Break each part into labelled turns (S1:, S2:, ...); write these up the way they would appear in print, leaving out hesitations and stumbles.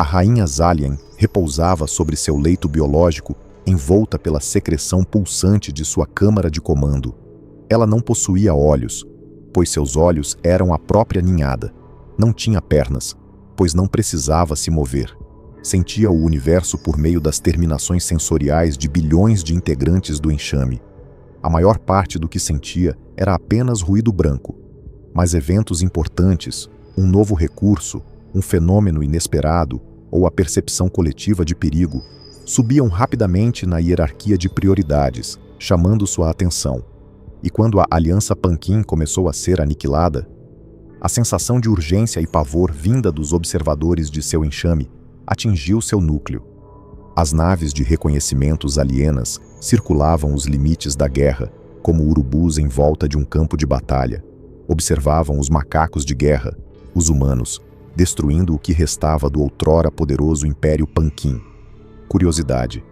S1: rainha Zalien repousava sobre seu leito biológico, envolta pela secreção pulsante de sua câmara de comando. Ela não possuía olhos, pois seus olhos eram a própria ninhada. Não tinha pernas, pois não precisava se mover. Sentia o universo por meio das terminações sensoriais de bilhões de integrantes do enxame. A maior parte do que sentia era apenas ruído branco. Mas eventos importantes, um novo recurso, um fenômeno inesperado ou a percepção coletiva de perigo, subiam rapidamente na hierarquia de prioridades, chamando sua atenção. E quando a Aliança Pankin começou a ser aniquilada, a sensação de urgência e pavor vinda dos observadores de seu enxame atingiu seu núcleo. As naves de reconhecimentos alienas circulavam os limites da guerra, como urubus em volta de um campo de batalha. Observavam os macacos de guerra, os humanos, destruindo o que restava do outrora poderoso Império Pankin. Curiosidade.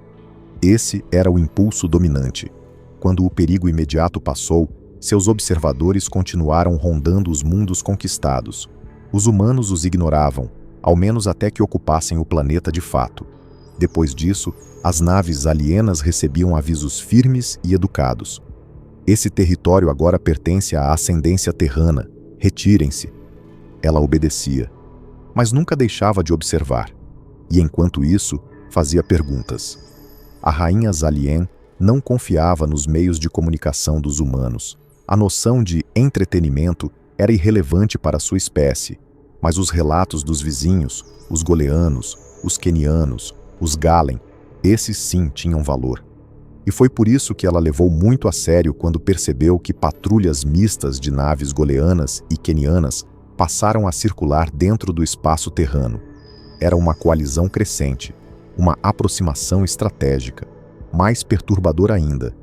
S1: Esse era o impulso dominante. Quando o perigo imediato passou, seus observadores continuaram rondando os mundos conquistados. Os humanos os ignoravam, ao menos até que ocupassem o planeta de fato. Depois disso, as naves alienas recebiam avisos firmes e educados. Esse território agora pertence à ascendência terrana. Retirem-se. Ela obedecia, mas nunca deixava de observar. E enquanto isso, fazia perguntas. A rainha Zalien não confiava nos meios de comunicação dos humanos. A noção de entretenimento era irrelevante para sua espécie, mas os relatos dos vizinhos, os goleanos, os quenianos, os Galen, esses sim tinham valor. E foi por isso que ela levou muito a sério quando percebeu que patrulhas mistas de naves goleanas e quenianas passaram a circular dentro do espaço terrano. Era uma coalizão crescente, uma aproximação estratégica. Mais perturbador ainda,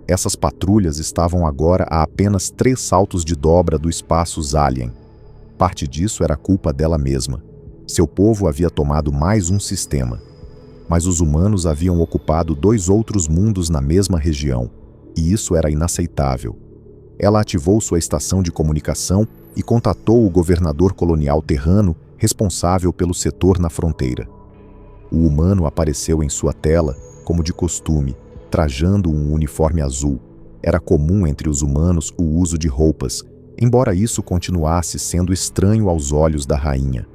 S1: essas patrulhas estavam agora a apenas 3 saltos de dobra do espaço Zalien. Parte disso era culpa dela mesma. Seu povo havia tomado mais um sistema. Mas os humanos haviam ocupado 2 outros mundos na mesma região, e isso era inaceitável. Ela ativou sua estação de comunicação e contatou o governador colonial terrano responsável pelo setor na fronteira. O humano apareceu em sua tela, como de costume, trajando um uniforme azul. Era comum entre os humanos o uso de roupas, embora isso continuasse sendo estranho aos olhos da rainha.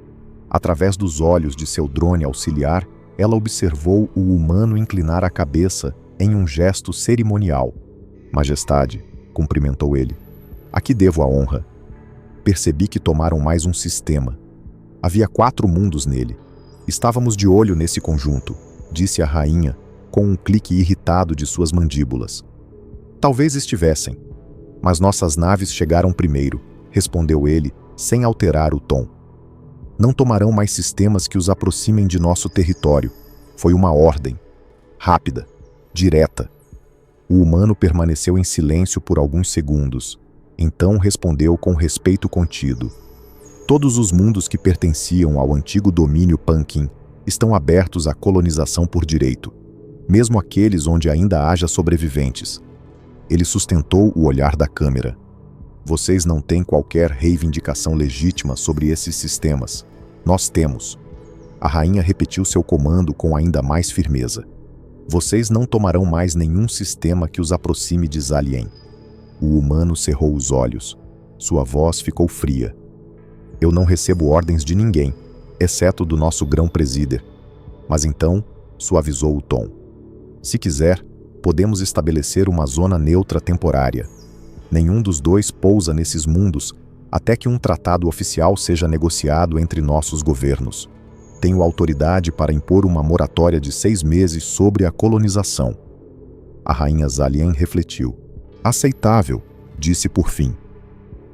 S1: Através dos olhos de seu drone auxiliar, ela observou o humano inclinar a cabeça em um gesto cerimonial. Majestade, cumprimentou ele. A que devo a honra? Percebi que tomaram mais um sistema. Havia 4 mundos nele. Estávamos de olho nesse conjunto, disse a rainha, com um clique irritado de suas mandíbulas. Talvez estivessem, mas nossas naves chegaram primeiro, respondeu ele, sem alterar o tom. Não tomarão mais sistemas que os aproximem de nosso território. Foi uma ordem. Rápida, direta. O humano permaneceu em silêncio por alguns segundos. Então respondeu com respeito contido. Todos os mundos que pertenciam ao antigo domínio Pankin estão abertos à colonização por direito, mesmo aqueles onde ainda haja sobreviventes. Ele sustentou o olhar da câmera. Vocês não têm qualquer reivindicação legítima sobre esses sistemas. Nós temos. A rainha repetiu seu comando com ainda mais firmeza. Vocês não tomarão mais nenhum sistema que os aproxime de Zalien. O humano cerrou os olhos. Sua voz ficou fria. Eu não recebo ordens de ninguém, exceto do nosso grão-presíder. Mas então, suavizou o tom. Se quiser, podemos estabelecer uma zona neutra temporária. Nenhum dos dois pousa nesses mundos até que um tratado oficial seja negociado entre nossos governos. Tenho autoridade para impor uma moratória de 6 meses sobre a colonização. A rainha Zalien refletiu. Aceitável, disse por fim.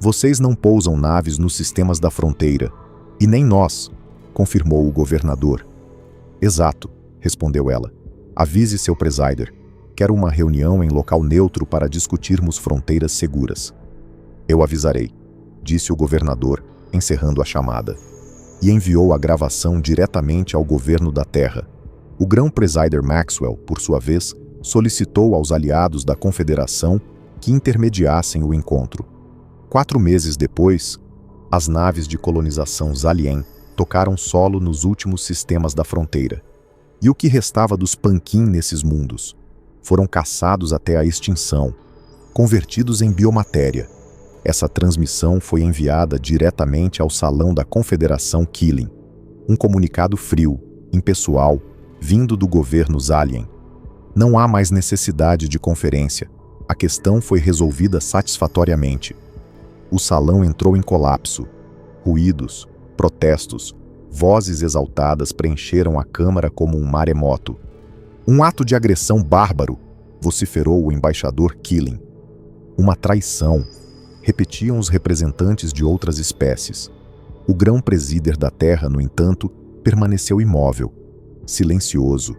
S1: Vocês não pousam naves nos sistemas da fronteira, e nem nós, confirmou o governador. Exato, respondeu ela. Avise seu presider. Quero uma reunião em local neutro para discutirmos fronteiras seguras. Eu avisarei, disse o governador, encerrando a chamada. E enviou a gravação diretamente ao governo da Terra. O grão-presider Maxwell, por sua vez, solicitou aos aliados da Confederação que intermediassem o encontro. 4 meses depois, as naves de colonização Zalien tocaram solo nos últimos sistemas da fronteira. E o que restava dos Panquin nesses mundos? Foram caçados até a extinção, convertidos em biomatéria. Essa transmissão foi enviada diretamente ao salão da Confederação Killing. Um comunicado frio, impessoal, vindo do governo Zalien. Não há mais necessidade de conferência. A questão foi resolvida satisfatoriamente. O salão entrou em colapso. Ruídos, protestos, vozes exaltadas preencheram a câmara como um maremoto. Um ato de agressão bárbaro, vociferou o embaixador Killing. Uma traição, repetiam os representantes de outras espécies. O grão-presíder da Terra, no entanto, permaneceu imóvel, silencioso.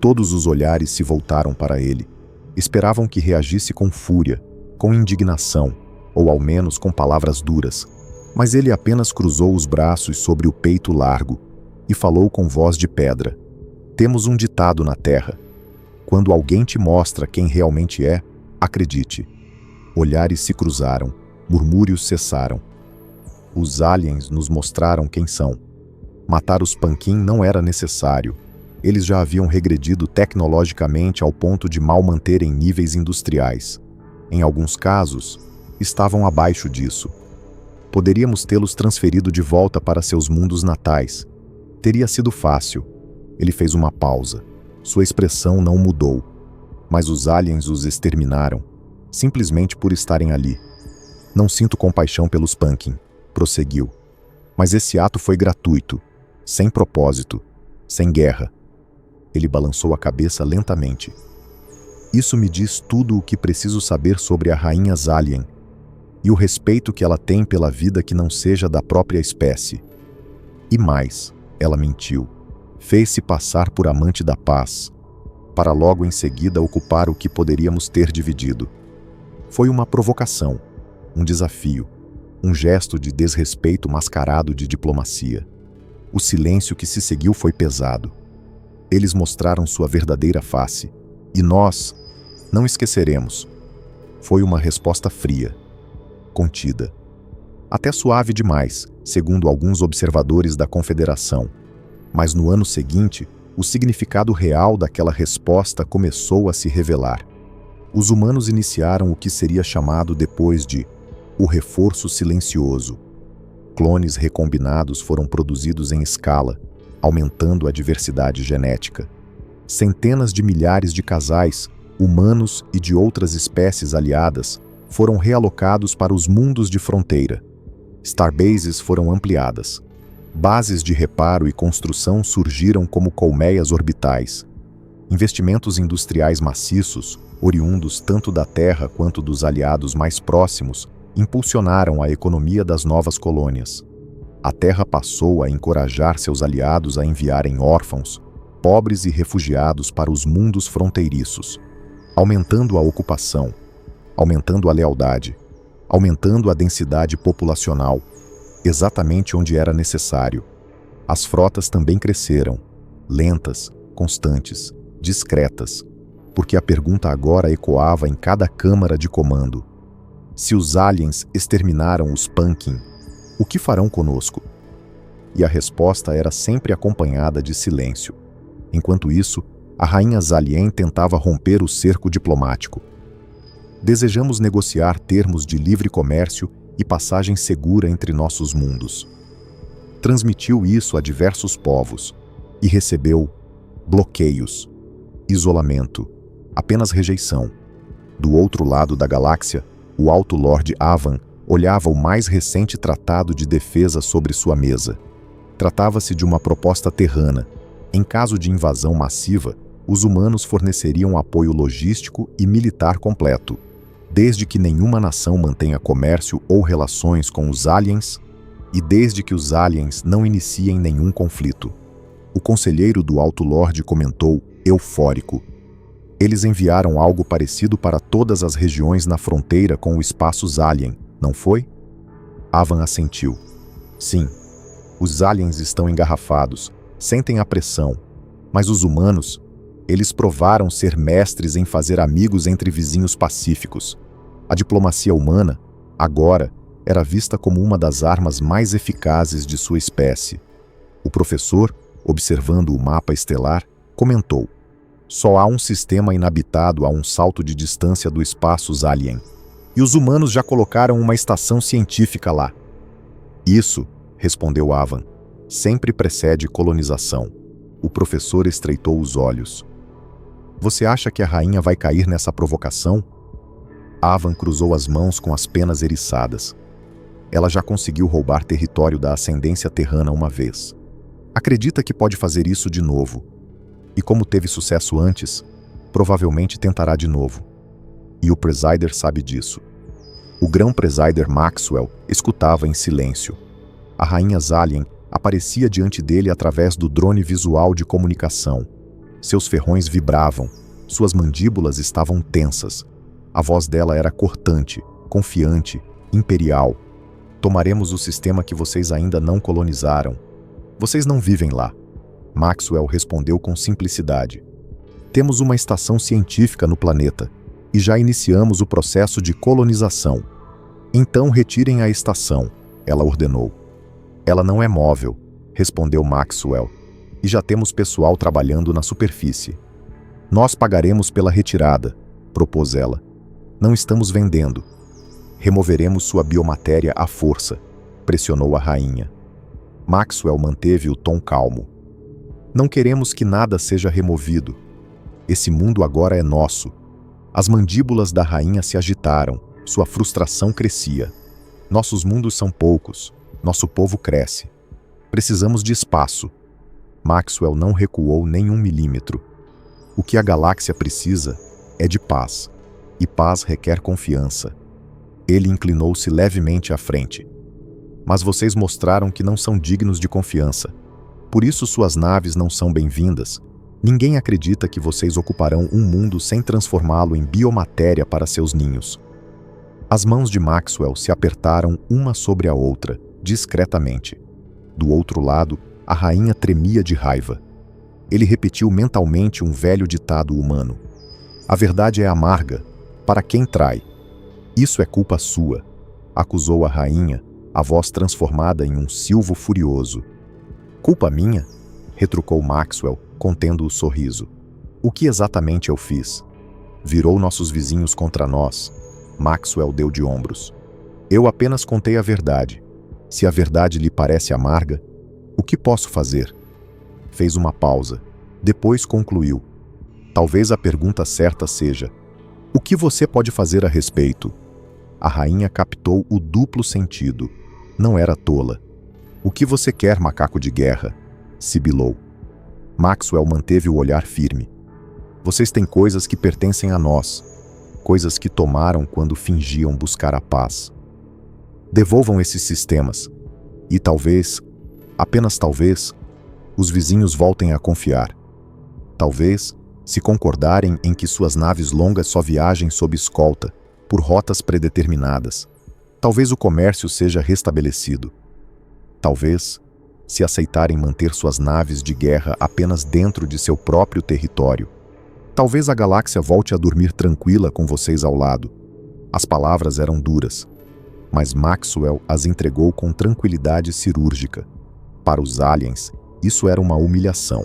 S1: Todos os olhares se voltaram para ele. Esperavam que reagisse com fúria, com indignação, ou ao menos com palavras duras. Mas ele apenas cruzou os braços sobre o peito largo e falou com voz de pedra. Temos um ditado na Terra. Quando alguém te mostra quem realmente é, acredite. Olhares se cruzaram, murmúrios cessaram. Os aliens nos mostraram quem são. Matar os Panquin não era necessário. Eles já haviam regredido tecnologicamente ao ponto de mal manterem níveis industriais. Em alguns casos, estavam abaixo disso. Poderíamos tê-los transferido de volta para seus mundos natais. Teria sido fácil. Ele fez uma pausa. Sua expressão não mudou. Mas os aliens os exterminaram, simplesmente por estarem ali. Não sinto compaixão pelos Panquin, prosseguiu. Mas esse ato foi gratuito, sem propósito, sem guerra. Ele balançou a cabeça lentamente. Isso me diz tudo o que preciso saber sobre a rainha Zalien e o respeito que ela tem pela vida que não seja da própria espécie. E mais, ela mentiu. Fez-se passar por amante da paz, para logo em seguida ocupar o que poderíamos ter dividido. Foi uma provocação, um desafio, um gesto de desrespeito mascarado de diplomacia. O silêncio que se seguiu foi pesado. Eles mostraram sua verdadeira face, e nós não esqueceremos. Foi uma resposta fria, contida. Até suave demais, segundo alguns observadores da Confederação. Mas no ano seguinte, o significado real daquela resposta começou a se revelar. Os humanos iniciaram o que seria chamado depois de o reforço silencioso. Clones recombinados foram produzidos em escala, aumentando a diversidade genética. Centenas de milhares de casais, humanos e de outras espécies aliadas, foram realocados para os mundos de fronteira. Starbases foram ampliadas. Bases de reparo e construção surgiram como colmeias orbitais. Investimentos industriais maciços, oriundos tanto da Terra quanto dos aliados mais próximos, impulsionaram a economia das novas colônias. A Terra passou a encorajar seus aliados a enviarem órfãos, pobres e refugiados para os mundos fronteiriços, aumentando a ocupação, aumentando a lealdade, aumentando a densidade populacional, exatamente onde era necessário. As frotas também cresceram, lentas, constantes, discretas, porque a pergunta agora ecoava em cada câmara de comando. Se os aliens exterminaram os Panquin, o que farão conosco? E a resposta era sempre acompanhada de silêncio. Enquanto isso, a rainha Zalien tentava romper o cerco diplomático. Desejamos negociar termos de livre comércio e passagem segura entre nossos mundos. Transmitiu isso a diversos povos e recebeu bloqueios, isolamento, apenas rejeição. Do outro lado da galáxia, o Alto Lorde Avan olhava o mais recente tratado de defesa sobre sua mesa. Tratava-se de uma proposta terrana. Em caso de invasão massiva, os humanos forneceriam apoio logístico e militar completo, desde que nenhuma nação mantenha comércio ou relações com os aliens e desde que os aliens não iniciem nenhum conflito. O conselheiro do Alto Lorde comentou, eufórico. Eles enviaram algo parecido para todas as regiões na fronteira com o espaço Zalien, não foi? Avan assentiu. Sim, os aliens estão engarrafados, sentem a pressão, mas os humanos, eles provaram ser mestres em fazer amigos entre vizinhos pacíficos. A diplomacia humana, agora, era vista como uma das armas mais eficazes de sua espécie. O professor, observando o mapa estelar, comentou: só há um sistema inabitado a um salto de distância do espaço Zalien. E os humanos já colocaram uma estação científica lá. Isso, respondeu Avan, sempre precede colonização. O professor estreitou os olhos. Você acha que a rainha vai cair nessa provocação? Avan cruzou as mãos com as penas eriçadas. Ela já conseguiu roubar território da ascendência terrana uma vez. Acredita que pode fazer isso de novo. E como teve sucesso antes, provavelmente tentará de novo. E o Presider sabe disso. O grão-presider Maxwell escutava em silêncio. A rainha Zalien aparecia diante dele através do drone visual de comunicação. Seus ferrões vibravam, suas mandíbulas estavam tensas. A voz dela era cortante, confiante, imperial. Tomaremos o sistema que vocês ainda não colonizaram. Vocês não vivem lá. Maxwell respondeu com simplicidade. Temos uma estação científica no planeta e já iniciamos o processo de colonização. Então retirem a estação, ela ordenou. Ela não é móvel, respondeu Maxwell, e já temos pessoal trabalhando na superfície. Nós pagaremos pela retirada, propôs ela. Não estamos vendendo. Removeremos sua biomatéria à força, pressionou a rainha. Maxwell manteve o tom calmo. Não queremos que nada seja removido. Esse mundo agora é nosso. As mandíbulas da rainha se agitaram, sua frustração crescia. Nossos mundos são poucos, nosso povo cresce. Precisamos de espaço. Maxwell não recuou nem 1 milímetro. O que a galáxia precisa é de paz, e paz requer confiança. Ele inclinou-se levemente à frente. Mas vocês mostraram que não são dignos de confiança. Por isso suas naves não são bem-vindas. Ninguém acredita que vocês ocuparão um mundo sem transformá-lo em biomatéria para seus ninhos. As mãos de Maxwell se apertaram uma sobre a outra, discretamente. Do outro lado, a rainha tremia de raiva. Ele repetiu mentalmente um velho ditado humano. A verdade é amarga, para quem trai. Isso é culpa sua, acusou a rainha, a voz transformada em um silvo furioso. Culpa minha? Retrucou Maxwell, contendo o sorriso. O que exatamente eu fiz? Virou nossos vizinhos contra nós. Maxwell deu de ombros. Eu apenas contei a verdade. Se a verdade lhe parece amarga, o que posso fazer? Fez uma pausa. Depois concluiu. Talvez a pergunta certa seja: o que você pode fazer a respeito? A rainha captou o duplo sentido. Não era tola. O que você quer, macaco de guerra? Sibilou. Maxwell manteve o olhar firme. Vocês têm coisas que pertencem a nós. Coisas que tomaram quando fingiam buscar a paz. Devolvam esses sistemas. E talvez, apenas talvez, os vizinhos voltem a confiar. Talvez, se concordarem em que suas naves longas só viajem sob escolta, por rotas predeterminadas. Talvez o comércio seja restabelecido. Talvez, se aceitarem manter suas naves de guerra apenas dentro de seu próprio território. Talvez a galáxia volte a dormir tranquila com vocês ao lado. As palavras eram duras, mas Maxwell as entregou com tranquilidade cirúrgica. Para os aliens, isso era uma humilhação.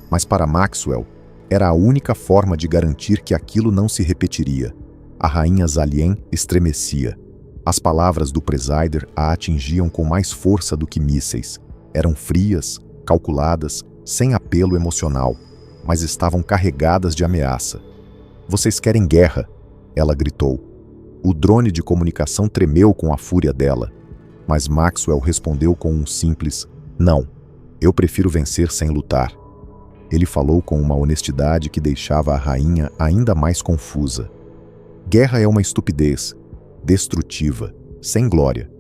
S1: Mas para Maxwell, era a única forma de garantir que aquilo não se repetiria. A rainha Zalien estremecia. As palavras do Presider a atingiam com mais força do que mísseis. Eram frias, calculadas, sem apelo emocional, mas estavam carregadas de ameaça. Vocês querem guerra, ela gritou. O drone de comunicação tremeu com a fúria dela, mas Maxwell respondeu com um simples não. Eu prefiro vencer sem lutar. Ele falou com uma honestidade que deixava a rainha ainda mais confusa. Guerra é uma estupidez, destrutiva, sem glória.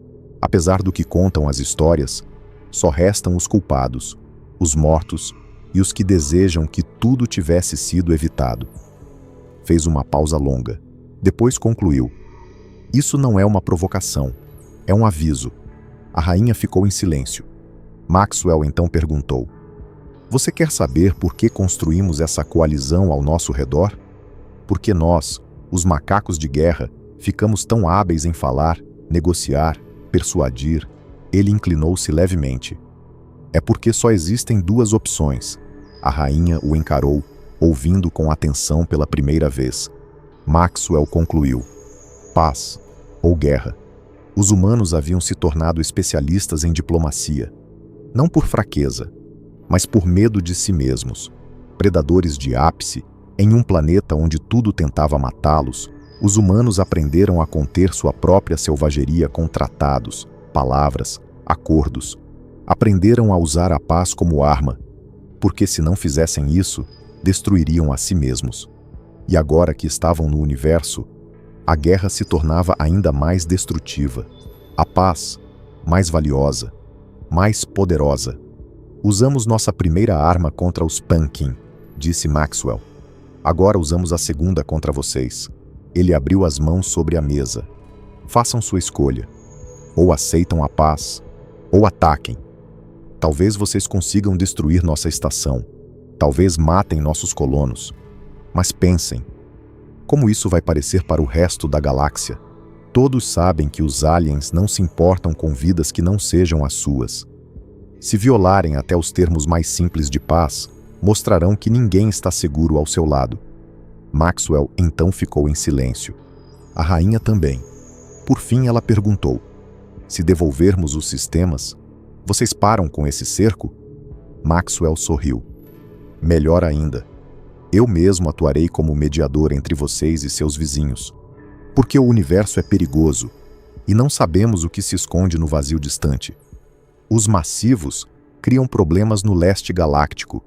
S1: Apesar do que contam as histórias, só restam os culpados, os mortos e os que desejam que tudo tivesse sido evitado. Fez uma pausa longa. Depois concluiu. Isso não é uma provocação, é um aviso. A rainha ficou em silêncio. Maxwell então perguntou. Você quer saber por que construímos essa coalizão ao nosso redor? Porque nós, os macacos de guerra, ficamos tão hábeis em falar, negociar, persuadir. Ele inclinou-se levemente. É porque só existem duas opções. A rainha o encarou, ouvindo com atenção pela primeira vez. Maxwell concluiu: paz ou guerra. Os humanos haviam se tornado especialistas em diplomacia, não por fraqueza, mas por medo de si mesmos. Predadores de ápice, em um planeta onde tudo tentava matá-los, os humanos aprenderam a conter sua própria selvageria com tratados, palavras, acordos. Aprenderam a usar a paz como arma, porque se não fizessem isso, destruiriam a si mesmos. E agora que estavam no universo, a guerra se tornava ainda mais destrutiva. A paz, mais valiosa, mais poderosa. Usamos nossa primeira arma contra os Pankin, disse Maxwell. Agora usamos a segunda contra vocês. Ele abriu as mãos sobre a mesa. Façam sua escolha. Ou aceitam a paz, ou ataquem. Talvez vocês consigam destruir nossa estação. Talvez matem nossos colonos. Mas pensem, como isso vai parecer para o resto da galáxia? Todos sabem que os aliens não se importam com vidas que não sejam as suas. Se violarem até os termos mais simples de paz, mostrarão que ninguém está seguro ao seu lado. Maxwell então ficou em silêncio. A rainha também. Por fim ela perguntou: se devolvermos os sistemas, vocês param com esse cerco? Maxwell sorriu. Melhor ainda. Eu mesmo atuarei como mediador entre vocês e seus vizinhos. Porque o universo é perigoso, e não sabemos o que se esconde no vazio distante. Os massivos criam problemas no leste galáctico,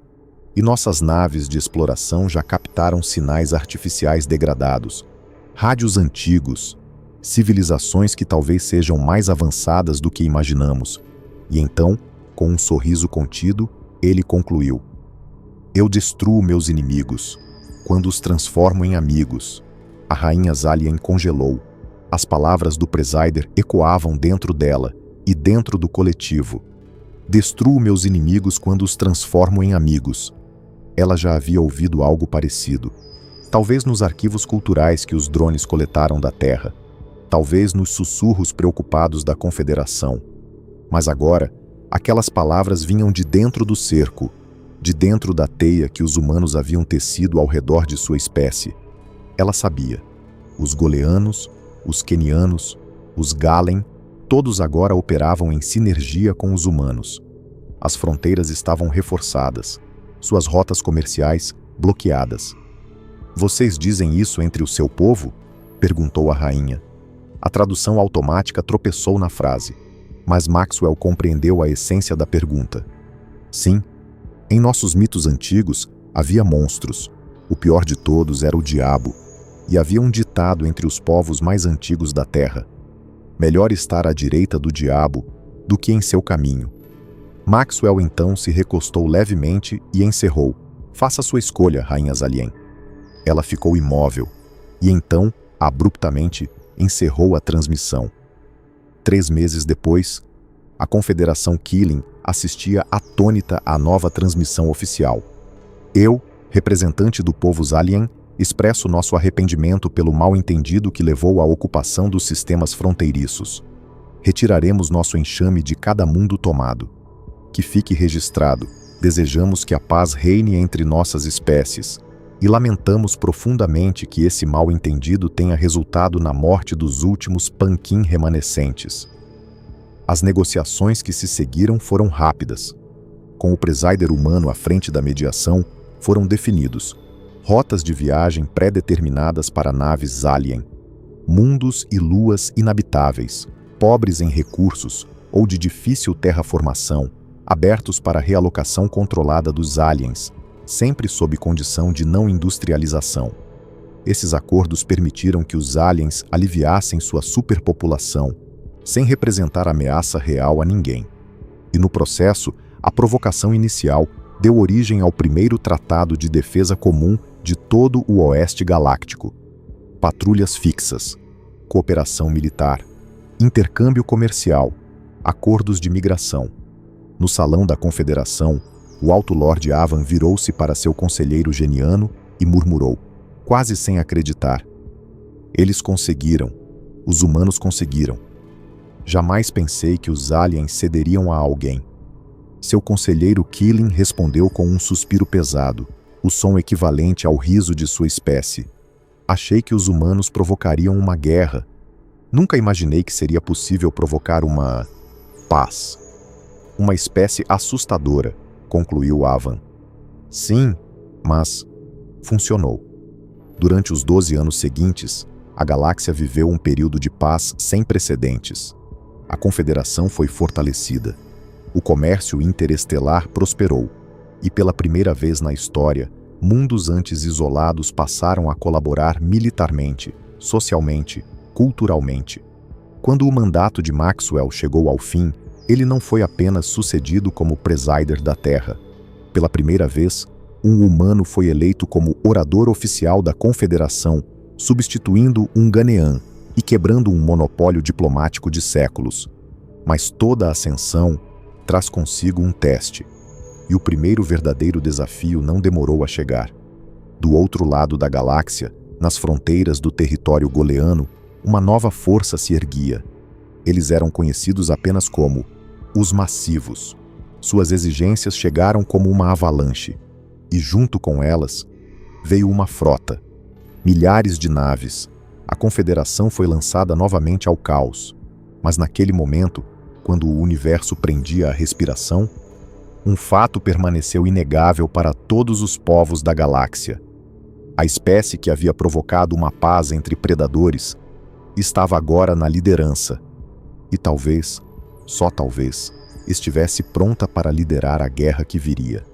S1: e nossas naves de exploração já captaram sinais artificiais degradados, rádios antigos, civilizações que talvez sejam mais avançadas do que imaginamos. E então, com um sorriso contido, ele concluiu: eu destruo meus inimigos, quando os transformo em amigos. A rainha Zalien congelou. As palavras do Presider ecoavam dentro dela e dentro do coletivo. Destruo meus inimigos quando os transformo em amigos. Ela já havia ouvido algo parecido. Talvez nos arquivos culturais que os drones coletaram da Terra. Talvez nos sussurros preocupados da Confederação. Mas agora, aquelas palavras vinham de dentro do cerco, de dentro da teia que os humanos haviam tecido ao redor de sua espécie. Ela sabia. Os goleanos, os quenianos, os Galen, todos agora operavam em sinergia com os humanos. As fronteiras estavam reforçadas, suas rotas comerciais bloqueadas. Vocês dizem isso entre o seu povo? Perguntou a rainha. A tradução automática tropeçou na frase, mas Maxwell compreendeu a essência da pergunta. Sim, em nossos mitos antigos havia monstros. O pior de todos era o diabo, e havia um ditado entre os povos mais antigos da Terra: melhor estar à direita do diabo do que em seu caminho. Maxwell então se recostou levemente e encerrou: faça sua escolha, rainha Zalien. Ela ficou imóvel, e então, abruptamente, encerrou a transmissão. 3 meses depois, a Confederação Killing assistia atônita à nova transmissão oficial. Eu, representante do povo Zalien, expresso nosso arrependimento pelo mal-entendido que levou à ocupação dos sistemas fronteiriços. Retiraremos nosso enxame de cada mundo tomado. Que fique registrado, desejamos que a paz reine entre nossas espécies, e lamentamos profundamente que esse mal-entendido tenha resultado na morte dos últimos Pankin remanescentes. As negociações que se seguiram foram rápidas. Com o Presider humano à frente da mediação, foram definidos rotas de viagem pré-determinadas para naves Zalien, mundos e luas inabitáveis, pobres em recursos ou de difícil terraformação, abertos para realocação controlada dos aliens, sempre sob condição de não industrialização. Esses acordos permitiram que os aliens aliviassem sua superpopulação, sem representar ameaça real a ninguém. E no processo, a provocação inicial deu origem ao primeiro tratado de defesa comum de todo o Oeste Galáctico. Patrulhas fixas, cooperação militar, intercâmbio comercial, acordos de migração. No salão da Confederação, o Alto Lorde Avan virou-se para seu conselheiro geniano e murmurou, quase sem acreditar: eles conseguiram. Os humanos conseguiram. Jamais pensei que os aliens cederiam a alguém. Seu conselheiro Killing respondeu com um suspiro pesado, o som equivalente ao riso de sua espécie. Achei que os humanos provocariam uma guerra. Nunca imaginei que seria possível provocar uma paz. Uma espécie assustadora, concluiu Avan. Sim, mas funcionou. Durante os 12 anos seguintes, a galáxia viveu um período de paz sem precedentes. A Confederação foi fortalecida. O comércio interestelar prosperou. E pela primeira vez na história, mundos antes isolados passaram a colaborar militarmente, socialmente, culturalmente. Quando o mandato de Maxwell chegou ao fim, ele não foi apenas sucedido como presider da Terra. Pela primeira vez, um humano foi eleito como orador oficial da Confederação, substituindo um Ghanean e quebrando um monopólio diplomático de séculos. Mas toda a ascensão traz consigo um teste. E o primeiro verdadeiro desafio não demorou a chegar. Do outro lado da galáxia, nas fronteiras do território goleano, uma nova força se erguia. Eles eram conhecidos apenas como os Massivos. Suas exigências chegaram como uma avalanche. E junto com elas, veio uma frota. Milhares de naves. A Confederação foi lançada novamente ao caos. Mas naquele momento, quando o universo prendia a respiração, um fato permaneceu inegável para todos os povos da galáxia. A espécie que havia provocado uma paz entre predadores estava agora na liderança. E talvez, só talvez, estivesse pronta para liderar a guerra que viria.